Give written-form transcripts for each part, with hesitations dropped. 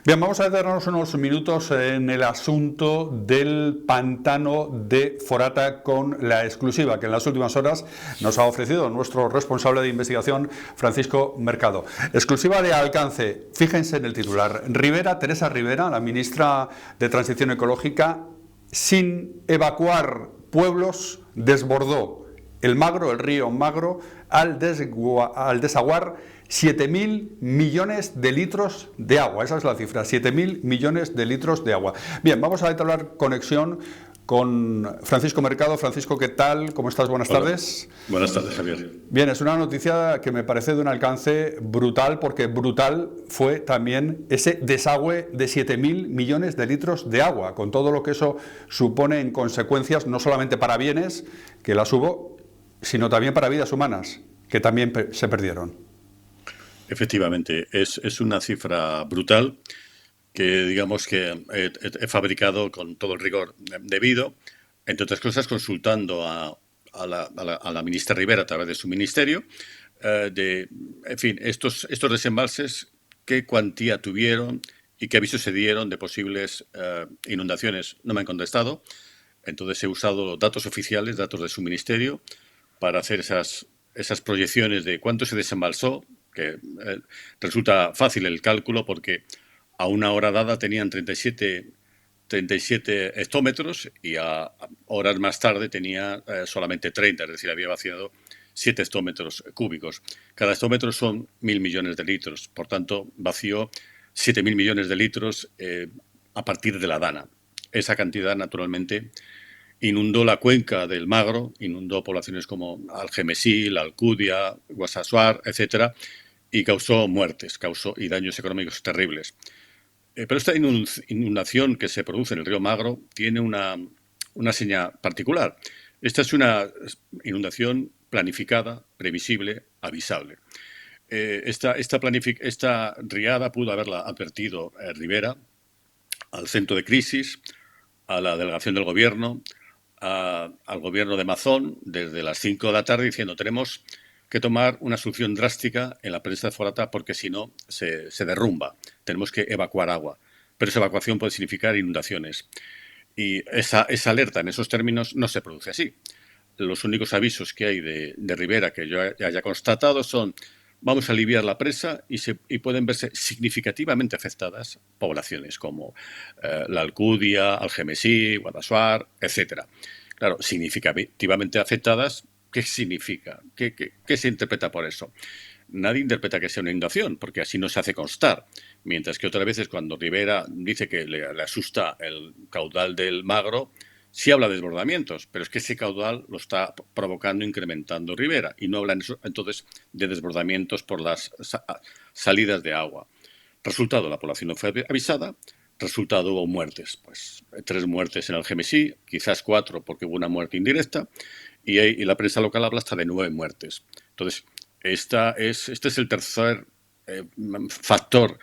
Bien, vamos a detenernos unos minutos en el asunto del pantano de Forata con la exclusiva que en las últimas horas nos ha ofrecido nuestro responsable de investigación, Francisco Mercado. Exclusiva de alcance, fíjense en el titular. Teresa Rivera, la ministra de Transición Ecológica, sin evacuar pueblos, desbordó el Magro, el río Magro, al desaguar 7.000 millones de litros de agua. Esa es la cifra, 7.000 millones de litros de agua. Bien, vamos a entablar conexión con Francisco Mercado. Francisco, ¿qué tal? ¿Cómo estás? Buenas tardes. Buenas tardes, Javier. Bien, es una noticia que me parece de un alcance brutal, porque brutal fue también ese desagüe de 7.000 millones de litros de agua, con todo lo que eso supone en consecuencias, no solamente para bienes, que las hubo, sino también para vidas humanas, que también se perdieron. Efectivamente, es una cifra brutal que digamos que he fabricado con todo el rigor debido, entre otras cosas consultando a la ministra Rivera a través de su ministerio, en fin, estos desembalses, qué cuantía tuvieron y qué avisos se dieron de posibles inundaciones. No me han contestado, entonces he usado datos oficiales, datos de su ministerio, para hacer esas proyecciones de cuánto se desembalsó, que resulta fácil el cálculo porque a una hora dada tenían 37 hectómetros y a horas más tarde tenía solamente 30, es decir, había vaciado 7 hectómetros cúbicos. Cada hectómetro son 1.000 millones de litros, por tanto, vació 7.000 millones de litros a partir de la Dana. Esa cantidad, naturalmente, inundó la cuenca del Magro, inundó poblaciones como Algemesí, La Alcudia, Guadassuar, etcétera, y causó muertes, y daños económicos terribles. Pero esta inundación que se produce en el río Magro tiene una seña particular. Esta es una inundación planificada, previsible, avisable. Esta riada pudo haberla advertido Rivera al centro de crisis, a la delegación del gobierno, al gobierno de Mazón desde las 5 de la tarde diciendo tenemos que tomar una solución drástica en la presa de Forata porque si no se derrumba, tenemos que evacuar agua. Pero esa evacuación puede significar inundaciones. Y esa alerta en esos términos no se produce así. Los únicos avisos que hay de Rivera que yo haya constatado son vamos a aliviar la presa y pueden verse significativamente afectadas poblaciones como La Alcudia, Algemesí, Guadassuar, etcétera. Claro, significativamente afectadas, ¿qué significa? ¿Qué se interpreta por eso? Nadie interpreta que sea una inundación, porque así no se hace constar. Mientras que otras veces cuando Rivera dice que le asusta el caudal del Magro, sí habla de desbordamientos, pero es que ese caudal lo está provocando, incrementando Rivera, y no habla entonces de desbordamientos por las salidas de agua. Resultado, la población no fue avisada. Resultado, hubo muertes. Pues 3 muertes en Algemesí, quizás 4 porque hubo una muerte indirecta, y la prensa local habla hasta de 9 muertes. Entonces, este es el tercer factor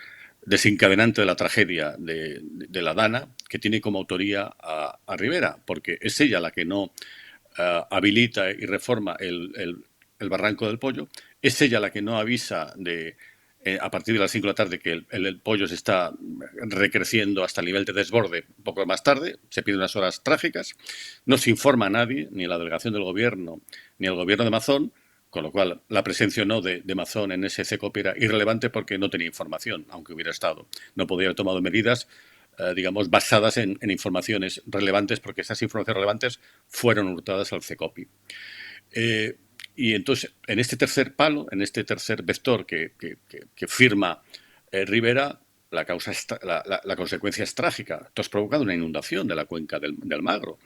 desencadenante de la tragedia de la Dana, que tiene como autoría a Rivera, porque es ella la que no habilita y reforma el barranco del Pollo, es ella la que no avisa a partir de las 5 de la tarde que el Pollo se está recreciendo hasta el nivel de desborde un poco más tarde, se piden unas horas trágicas, no se informa a nadie, ni a la delegación del gobierno, ni al gobierno de Mazón, con lo cual la presencia o no de Mazón en ese CECOP era irrelevante porque no tenía información, aunque hubiera estado. No podía haber tomado medidas, digamos, basadas en informaciones relevantes, porque esas informaciones relevantes fueron hurtadas al CECOPI. Y entonces, en este tercer palo, en este tercer vector que firma Rivera, la consecuencia es trágica. Tú has provocado una inundación de la cuenca del Magro.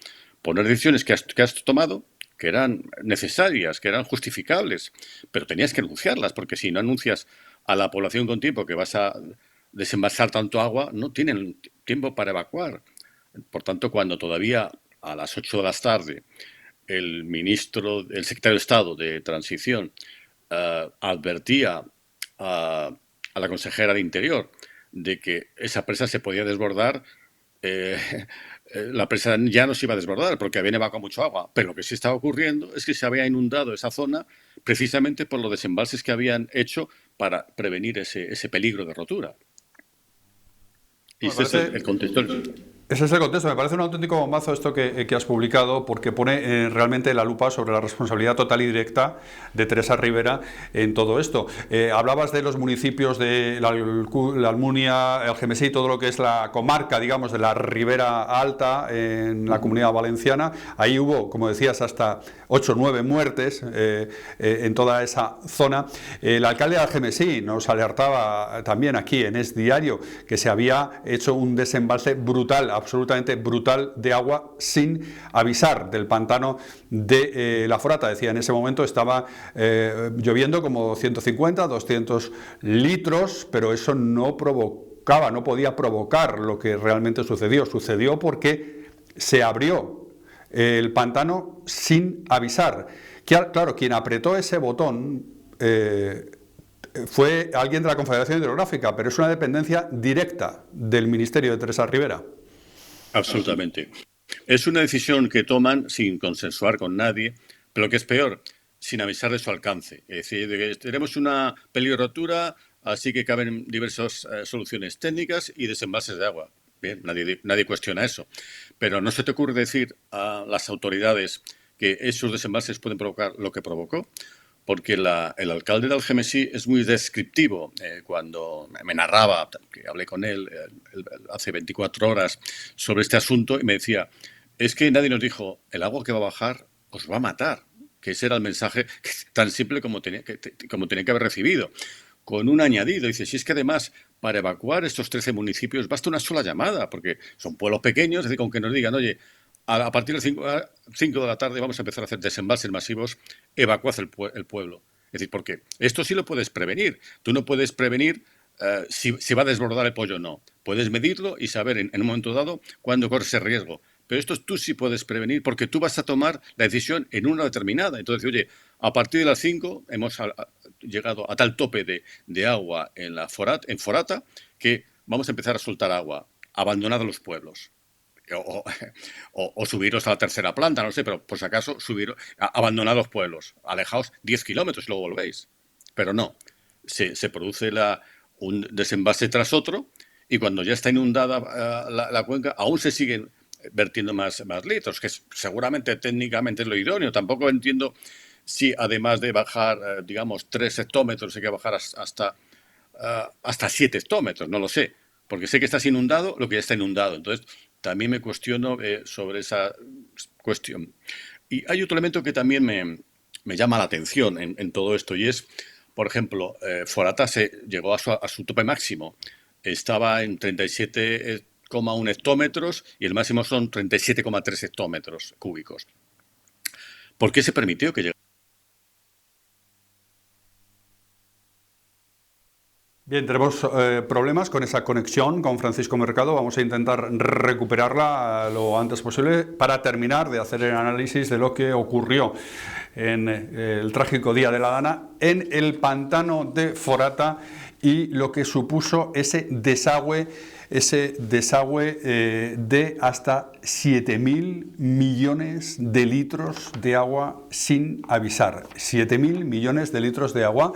Por unas decisiones que has tomado, que eran necesarias, que eran justificables, pero tenías que anunciarlas, porque si no anuncias a la población con tiempo que vas a desembalsar tanto agua, no tienen tiempo para evacuar. Por tanto, cuando todavía a las 8 de la tarde el secretario de Estado de Transición advertía a la consejera de Interior de que esa presa se podía desbordar, la presa ya no se iba a desbordar porque había evacuado mucho agua, pero lo que sí estaba ocurriendo es que se había inundado esa zona precisamente por los desembalses que habían hecho para prevenir ese peligro de rotura. Y Me este es parece el contexto. Ese es el contexto. Me parece un auténtico bombazo esto que has publicado, porque pone realmente la lupa sobre la responsabilidad total y directa de Teresa Rivera en todo esto. Hablabas de los municipios de la Almunia, el Gemesí, todo lo que es la comarca, digamos, de la Ribera Alta en la Comunidad Valenciana. Ahí hubo, como decías, hasta 8 o 9 muertes en toda esa zona. El alcalde de Algemesí nos alertaba también aquí en Es Diario que se había hecho un desembalse brutal, absolutamente brutal, de agua sin avisar del pantano de la Forata. Decía, en ese momento estaba lloviendo como 150, 200 litros, pero eso no podía provocar lo que realmente sucedió. Sucedió porque se abrió el pantano sin avisar. Claro, quien apretó ese botón fue alguien de la Confederación Hidrográfica, pero es una dependencia directa del Ministerio de Teresa Rivera. Absolutamente. Es una decisión que toman sin consensuar con nadie, pero lo que es peor, sin avisar de su alcance. Es decir, de que tenemos una peligro de rotura, así que caben diversas soluciones técnicas y desembalses de agua. Bien, nadie cuestiona eso. Pero ¿no se te ocurre decir a las autoridades que esos desembalses pueden provocar lo que provocó? Porque el alcalde de Algemesí es muy descriptivo. Cuando me narraba, que hablé con él hace 24 horas sobre este asunto, y me decía, es que nadie nos dijo, el agua que va a bajar os va a matar. Que ese era el mensaje tan simple como tenía que haber recibido. Con un añadido, dice, si es que además para evacuar estos 13 municipios basta una sola llamada, porque son pueblos pequeños, es decir, con que nos digan, oye, a partir de 5 de la tarde vamos a empezar a hacer desembalses masivos, evacuad el pueblo. Es decir, porque esto sí lo puedes prevenir. Tú no puedes prevenir si va a desbordar el pollo o no. Puedes medirlo y saber en un momento dado cuándo corre ese riesgo. Pero esto tú sí puedes prevenir porque tú vas a tomar la decisión en una determinada. Entonces, oye, a partir de las 5 hemos llegado a tal tope de agua en Forata que vamos a empezar a soltar agua. Abandonad los pueblos. O subiros a la tercera planta, no sé, pero por si acaso abandonad los pueblos, alejaos 10 kilómetros y luego volvéis. Pero no, se produce un desembalse tras otro y cuando ya está inundada la cuenca aún se siguen vertiendo más litros, que seguramente técnicamente es lo idóneo. Tampoco entiendo si además de bajar, digamos, 3 hectómetros hay que bajar hasta 7 hectómetros, no lo sé, porque sé que estás inundado lo que ya está inundado. Entonces, también me cuestiono sobre esa cuestión. Y hay otro elemento que también me llama la atención en todo esto, y es, por ejemplo, Forata llegó a su tope máximo. Estaba en 37,1 hectómetros y el máximo son 37,3 hectómetros cúbicos. ¿Por qué se permitió que llegara? Bien, tenemos problemas con esa conexión con Francisco Mercado. Vamos a intentar recuperarla lo antes posible para terminar de hacer el análisis de lo que ocurrió en el trágico Día de la Dana en el pantano de Forata y lo que supuso ese desagüe de hasta 7.000 millones de litros de agua sin avisar. 7.000 millones de litros de agua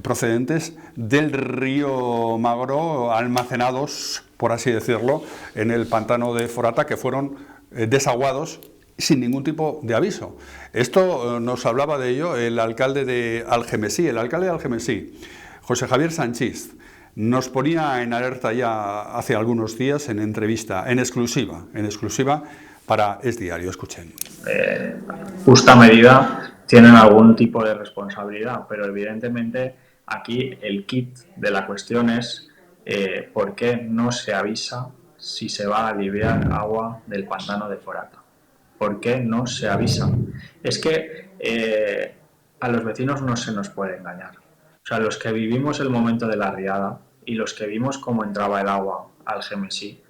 procedentes del río Magro, almacenados, por así decirlo, en el pantano de Forata, que fueron desaguados sin ningún tipo de aviso. Esto nos hablaba de ello el alcalde de Algemesí. El alcalde de Algemesí, José Javier Sanchís, nos ponía en alerta ya hace algunos días en entrevista, en exclusiva para Es Diario. Escuchen. Justa medida tienen algún tipo de responsabilidad, pero evidentemente aquí el kit de la cuestión es por qué no se avisa si se va a aliviar agua del pantano de Forata. ¿Por qué no se avisa? Es que a los vecinos no se nos puede engañar. O sea, los que vivimos el momento de la riada y los que vimos cómo entraba el agua al Gemesí,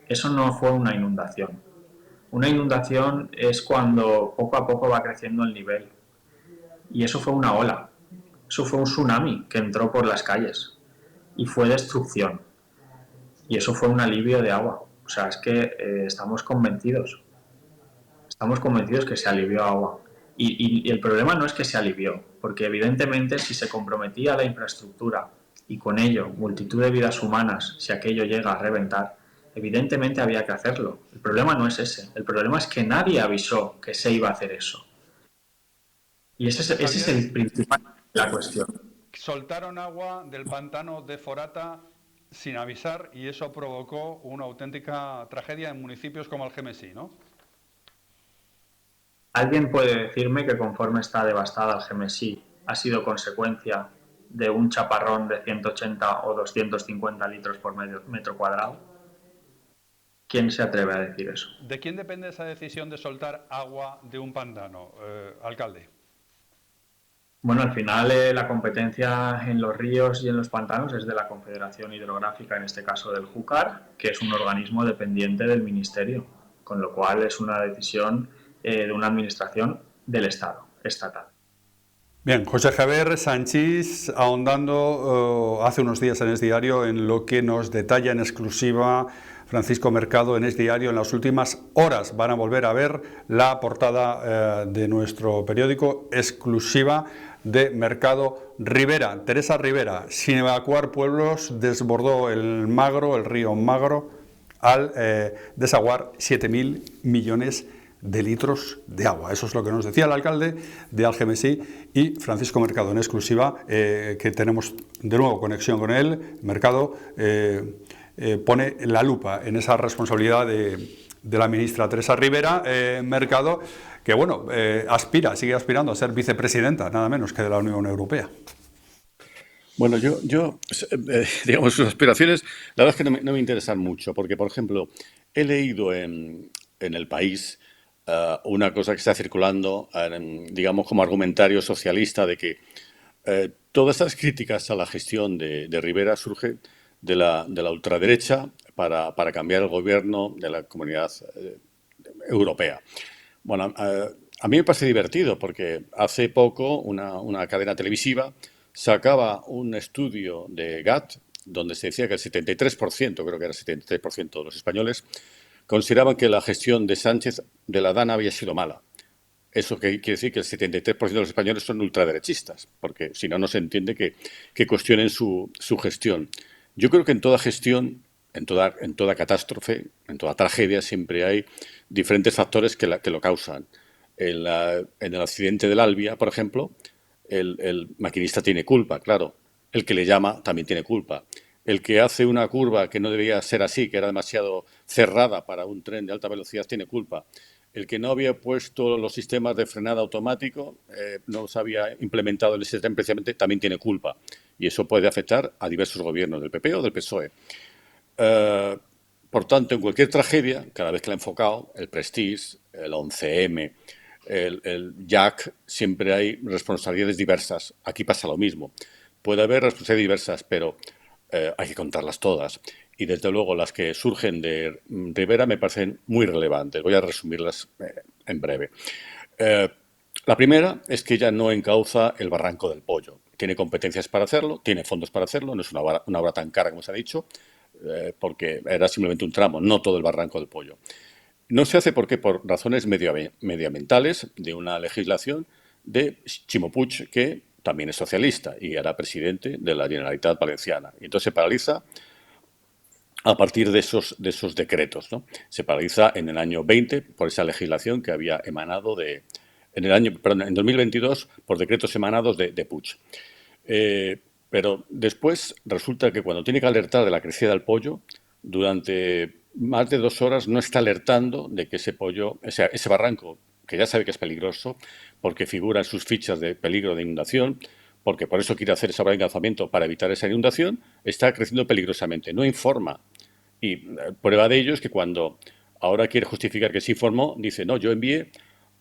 eso no fue una inundación. Una inundación es cuando poco a poco va creciendo el nivel. Y eso fue una ola. Eso fue un tsunami que entró por las calles. Y fue destrucción. Y eso fue un alivio de agua. O sea, es que estamos convencidos. Estamos convencidos que se alivió agua. Y el problema no es que se alivió, porque evidentemente si se comprometía la infraestructura y con ello multitud de vidas humanas, si aquello llega a reventar, Evidentemente había que hacerlo. El problema no es ese. El problema es que nadie avisó que se iba a hacer eso. Y ese es Javier, el principal de la cuestión. soltaron agua del pantano de Forata sin avisar y eso provocó una auténtica tragedia en municipios como Algemesí, ¿no? ¿Alguien puede decirme que conforme está devastada Algemesí ha sido consecuencia de un chaparrón de 180 o 250 litros por metro cuadrado? ¿Quién se atreve a decir eso? ¿De quién depende esa decisión de soltar agua de un pantano, alcalde? Bueno, al final la competencia en los ríos y en los pantanos es de la Confederación Hidrográfica, en este caso del Júcar, que es un organismo dependiente del Ministerio, con lo cual es una decisión de una administración del Estado, estatal. Bien, José Javier Sanchís ahondando hace unos días en Es Diario en lo que nos detalla en exclusiva Francisco Mercado en Es Diario. En las últimas horas van a volver a ver la portada de nuestro periódico exclusiva de Mercado. Rivera, Teresa Rivera, sin evacuar pueblos, desbordó el Magro, el río Magro, al desaguar 7.000 millones de litros de agua. Eso es lo que nos decía el alcalde de Algemesí y Francisco Mercado en exclusiva, que tenemos de nuevo conexión con él. Mercado pone la lupa en esa responsabilidad de la ministra Teresa Rivera. Mercado, que bueno, sigue aspirando a ser vicepresidenta, nada menos que de la Unión Europea. Bueno, digamos, sus aspiraciones, la verdad es que no me interesan mucho, porque, por ejemplo, he leído en El País una cosa que está circulando, digamos, como argumentario socialista de que todas estas críticas a la gestión de Rivera surge de la ultraderecha para cambiar el gobierno de la Comunidad Europea. Bueno, a mí me parece divertido porque hace poco una cadena televisiva sacaba un estudio de GATT donde se decía que el 73%, creo que era el 73% de los españoles, consideraban que la gestión de Sánchez de la DANA había sido mala. Eso quiere decir que el 73% de los españoles son ultraderechistas, porque si no, no se entiende que cuestionen su gestión. Yo creo que en toda gestión, en toda catástrofe, en toda tragedia, siempre hay diferentes factores que lo causan. En el accidente del Albia, por ejemplo, el maquinista tiene culpa, claro. El que le llama también tiene culpa. El que hace una curva que no debía ser así, que era demasiado cerrada para un tren de alta velocidad, tiene culpa. El que no había puesto los sistemas de frenada automático, no los había implementado en ese tren precisamente, también tiene culpa. Y eso puede afectar a diversos gobiernos del PP o del PSOE. Por tanto, en cualquier tragedia, cada vez que la he enfocado, el Prestige, el 11M, el Jack, siempre hay responsabilidades diversas. Aquí pasa lo mismo. Puede haber responsabilidades diversas, pero hay que contarlas todas. Y desde luego las que surgen de Rivera me parecen muy relevantes. Voy a resumirlas en breve. La primera es que ella no encauza el Barranco del Pollo. Tiene competencias para hacerlo, tiene fondos para hacerlo, no es una obra tan cara como se ha dicho, porque era simplemente un tramo, no todo el Barranco del Pollo. No se hace porque por razones medioambientales de una legislación de Ximo Puig, que también es socialista y era presidente de la Generalitat Valenciana. Y entonces se paraliza a partir de esos decretos, ¿no? Se paraliza en el año 20 por esa legislación que había emanado en 2022 por decretos emanados de Puig. Pero después resulta que cuando tiene que alertar de la crecida del pollo, durante más de 2 horas no está alertando de que ese pollo, ese barranco, que ya sabe que es peligroso, porque figura en sus fichas de peligro de inundación, porque por eso quiere hacer ese engalzamiento para evitar esa inundación, está creciendo peligrosamente. No informa. Y prueba de ello es que cuando ahora quiere justificar que se informó, dice, no, yo envié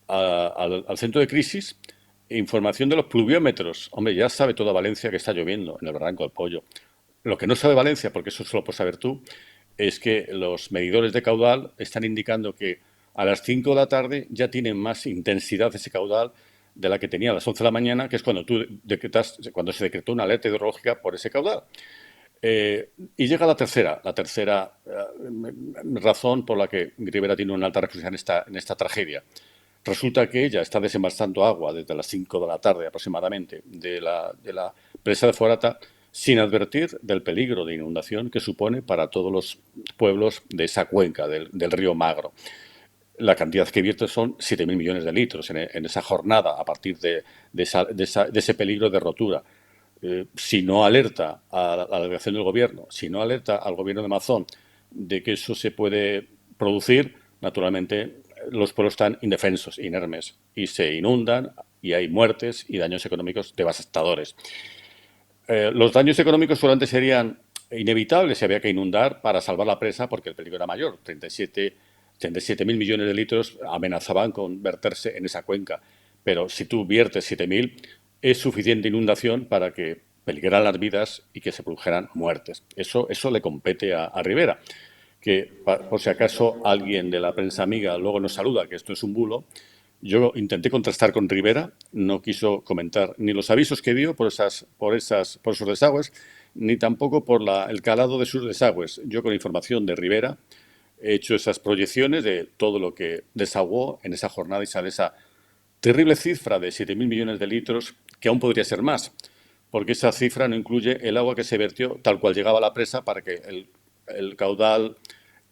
al centro de crisis información de los pluviómetros. Hombre, ya sabe toda Valencia que está lloviendo en el Barranco del Pollo. Lo que no sabe Valencia, porque eso solo puedes saber tú, es que los medidores de caudal están indicando que a las 5 de la tarde ya tienen más intensidad ese caudal de la que tenía a las 11 de la mañana, que es cuando cuando se decretó una alerta hidrológica por ese caudal. Y llega la tercera razón por la que Rivera tiene una alta responsabilidad en esta tragedia. Resulta que ella está desembalsando agua desde las 5 de la tarde aproximadamente de la presa de Forata sin advertir del peligro de inundación que supone para todos los pueblos de esa cuenca del río Magro. La cantidad que vierte son 7.000 millones de litros en esa jornada a partir de ese peligro de rotura. Si no alerta a la delegación del gobierno, si no alerta al gobierno de Mazón de que eso se puede producir, naturalmente los pueblos están indefensos, inermes, y se inundan y hay muertes y daños económicos devastadores. Los daños económicos solamente serían inevitables si había que inundar para salvar la presa porque el peligro era mayor. 37.000 millones de litros amenazaban con verterse en esa cuenca. Pero si tú viertes 7.000, es suficiente inundación para que peligraran las vidas y que se produjeran muertes. Eso le compete a Rivera, que por si acaso alguien de la prensa amiga luego nos saluda que esto es un bulo. Yo intenté contrastar con Rivera, no quiso comentar ni los avisos que dio por esos desagües, ni tampoco por el calado de sus desagües. Yo con información de Rivera he hecho esas proyecciones de todo lo que desaguó en esa jornada y sale esa terrible cifra de 7.000 millones de litros, que aún podría ser más, porque esa cifra no incluye el agua que se vertió tal cual llegaba a la presa para que el caudal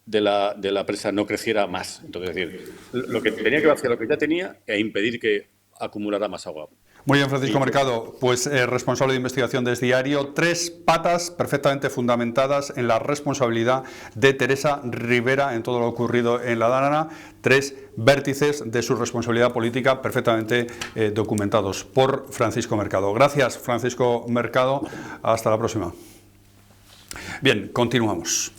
de la presa no creciera más. Entonces, es decir, lo que tenía que vaciar lo que ya tenía e impedir que acumulara más agua. Muy bien, Francisco Mercado, pues responsable de investigación de Es Diario. 3 patas perfectamente fundamentadas en la responsabilidad de Teresa Rivera en todo lo ocurrido en la Dánara. 3 vértices de su responsabilidad política perfectamente documentados por Francisco Mercado. Gracias, Francisco Mercado. Hasta la próxima. Bien, continuamos.